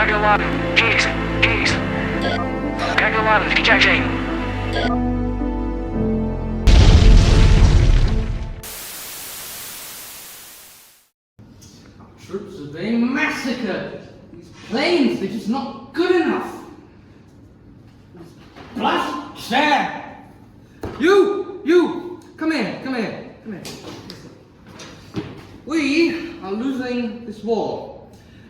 Gagaladen, geeks, geeks. Gagaladen, ejecting. Troops are being massacred. These planes, they're just not good enough. Blast chair! You! Come here. We are losing this war.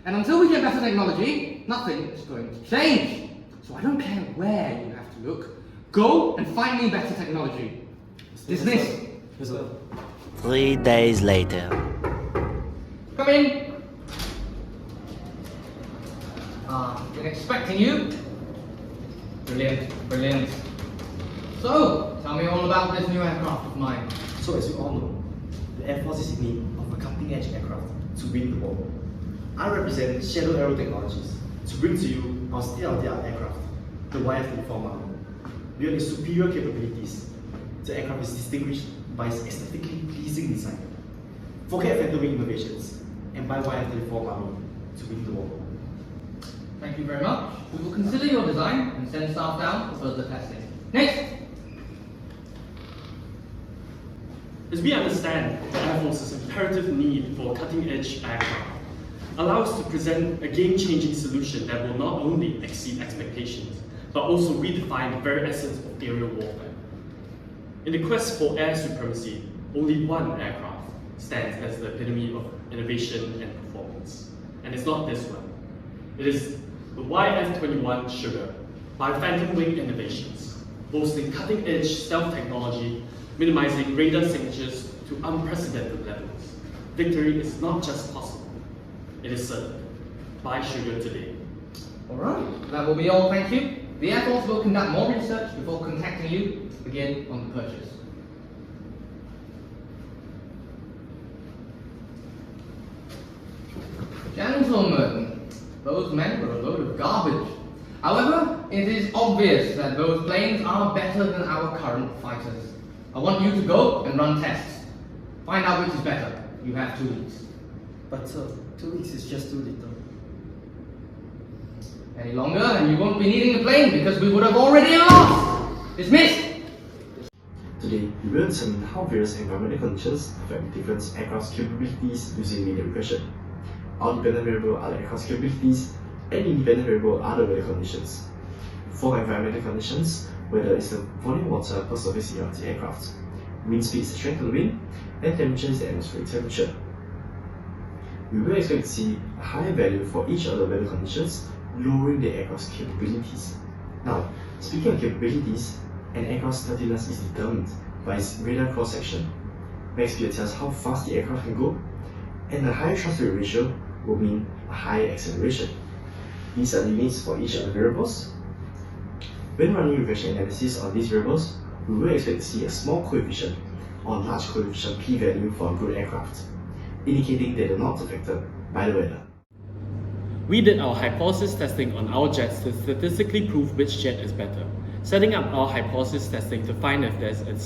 And until we get better technology, nothing is going to change. So I don't care where you have to look. Go and find me better technology. Dismiss. 3 days later. Come in. Been expecting you. Brilliant. So, tell me all about this new aircraft of mine. So as you all know, the Air Force is in need of a cutting-edge aircraft to win the war. I represent Shadow Aero Technologies to bring to you our state-of-the-art aircraft, the YF-34 model. We have superior capabilities. The aircraft is distinguished by its aesthetically pleasing design. Forget phantom wing innovations and buy YF-34 model to win the war. Thank you very much. We will consider your design and send staff down for further testing. Next! As we understand the Air Force's imperative need for cutting-edge aircraft, allow us to present a game-changing solution that will not only exceed expectations, but also redefine the very essence of aerial warfare. In the quest for air supremacy, only one aircraft stands as the epitome of innovation and performance. And it's not this one. It is the YF-21 Sugar by Phantom Wing Innovations, boasting cutting-edge stealth technology, minimizing radar signatures to unprecedented levels. Victory is not just possible, it is certain. Buy Sugar today. Alright, that will be all, thank you. The Air Force will conduct more research before contacting you to begin on the purchase. Gentlemen, those men were a load of garbage. However, it is obvious that those planes are better than our current fighters. I want you to go and run tests. Find out which is better. You have 2 weeks. But 2 weeks is just too little. Any longer and you won't be needing the plane because we would have already lost! Dismissed! Today, we will determine how various environmental conditions affect different aircraft's capabilities using media regression. Our dependent variable are the aircraft's capabilities, and independent variable are the weather conditions. For environmental conditions, weather is the volume of water per surface area of the aircraft. Wind speed is the strength of the wind, and temperature is the atmospheric temperature. We will expect to see a higher value for each of the weather conditions, lowering the aircraft's capabilities. Now, speaking of capabilities, an aircraft's stateliness is determined by its radar cross-section. Max speed tells how fast the aircraft can go, and a higher thrust weight ratio will mean a higher acceleration. These are limits for each of the variables. When running regression analysis on these variables, we will expect to see a small coefficient or large coefficient p-value for a good aircraft, indicating that they are not affected by the weather. We did our hypothesis testing on our jets to statistically prove which jet is better, setting up our hypothesis testing to find if there's a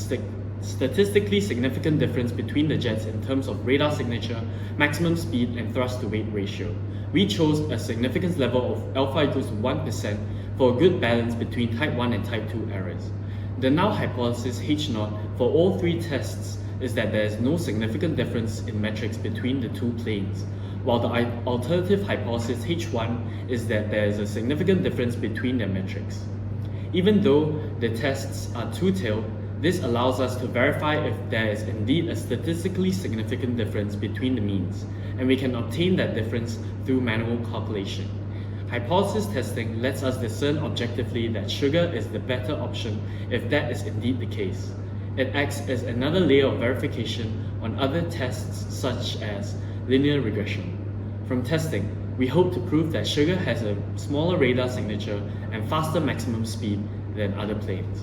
statistically significant difference between the jets in terms of radar signature, maximum speed, and thrust to weight ratio. We chose a significance level of alpha equals to 1% for a good balance between type 1 and type 2 errors. The null hypothesis H0 for all 3 tests is that there is no significant difference in metrics between the 2 planes, while the alternative hypothesis H1 is that there is a significant difference between their metrics. Even though the tests are two-tailed, this allows us to verify if there is indeed a statistically significant difference between the means, and we can obtain that difference through manual calculation. Hypothesis testing lets us discern objectively that sugar is the better option if that is indeed the case. It acts as another layer of verification on other tests such as linear regression. From testing, we hope to prove that sugar has a smaller radar signature and faster maximum speed than other planes.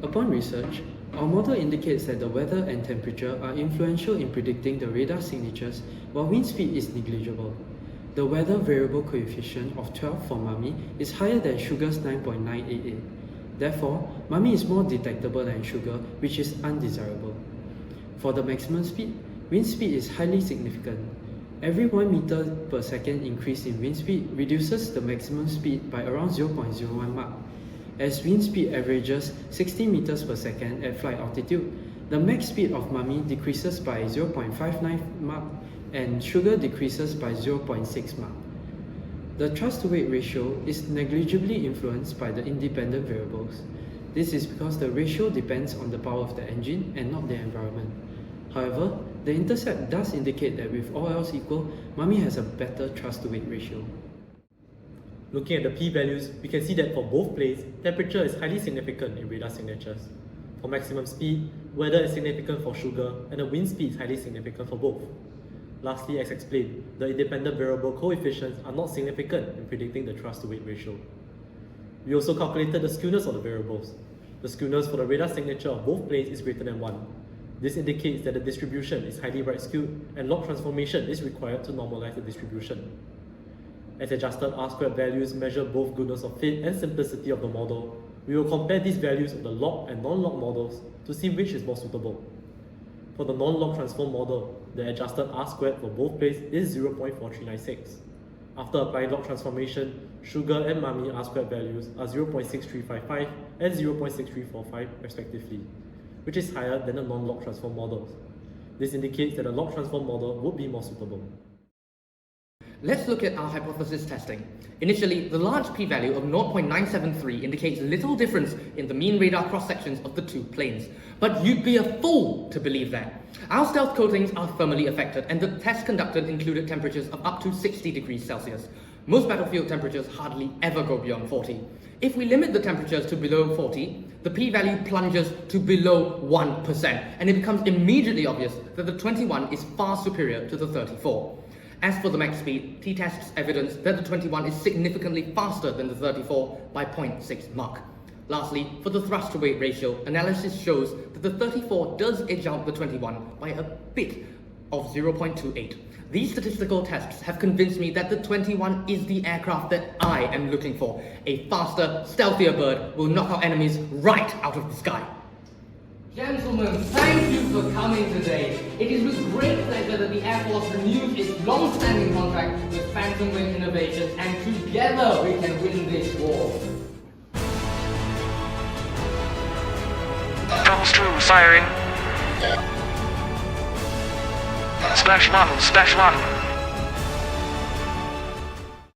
Upon research, our model indicates that the weather and temperature are influential in predicting the radar signatures, while wind speed is negligible. The weather variable coefficient of 12 for Mummy is higher than Sugar's 9.988. Therefore, Mummy is more detectable than Sugar, which is undesirable. For the maximum speed, wind speed is highly significant. Every 1 meter per second increase in wind speed reduces the maximum speed by around 0.01 Mach. As wind speed averages 60 meters per second at flight altitude, the max speed of Mummy decreases by 0.59 Mach and Sugar decreases by 0.6 Mach. The thrust-to-weight ratio is negligibly influenced by the independent variables. This is because the ratio depends on the power of the engine and not the environment. However, the intercept does indicate that with all else equal, Mummy has a better thrust-to-weight ratio. Looking at the p-values, we can see that for both planes, temperature is highly significant in radar signatures. For maximum speed, weather is significant for Sugar, and the wind speed is highly significant for both. Lastly, as explained, the independent variable coefficients are not significant in predicting the thrust-to-weight ratio. We also calculated the skewness of the variables. The skewness for the radar signature of both planes is greater than 1. This indicates that the distribution is highly right skewed and log transformation is required to normalize the distribution. As adjusted R-squared values measure both goodness of fit and simplicity of the model, we will compare these values of the log and non-log models to see which is more suitable. For the non-log transform model, the adjusted R-squared for both planes is 0.4396. After applying log transformation, Sugar and Mummy R-squared values are 0.6355 and 0.6345 respectively, which is higher than the non-log transform models. This indicates that the log transform model would be more suitable. Let's look at our hypothesis testing. Initially, the large p-value of 0.973 indicates little difference in the mean radar cross-sections of the two planes. But you'd be a fool to believe that. Our stealth coatings are thermally affected, and the test conducted included temperatures of up to 60 degrees Celsius. Most battlefield temperatures hardly ever go beyond 40. If we limit the temperatures to below 40, the p-value plunges to below 1%, and it becomes immediately obvious that the 21 is far superior to the 34. As for the max speed, t-tests evidence that the 21 is significantly faster than the 34 by 0.6 Mach. Lastly, for the thrust-to-weight ratio, analysis shows that the 34 does edge out the 21 by a bit of 0.28. These statistical tests have convinced me that the 21 is the aircraft that I am looking for. A faster, stealthier bird will knock our enemies right out of the sky. Gentlemen, thank you for coming today. It is with great pleasure that the Air Force renews its long-standing contract with Phantom Wing Innovations, and together we can win this war. False true, siring. Splash 1, splash 1.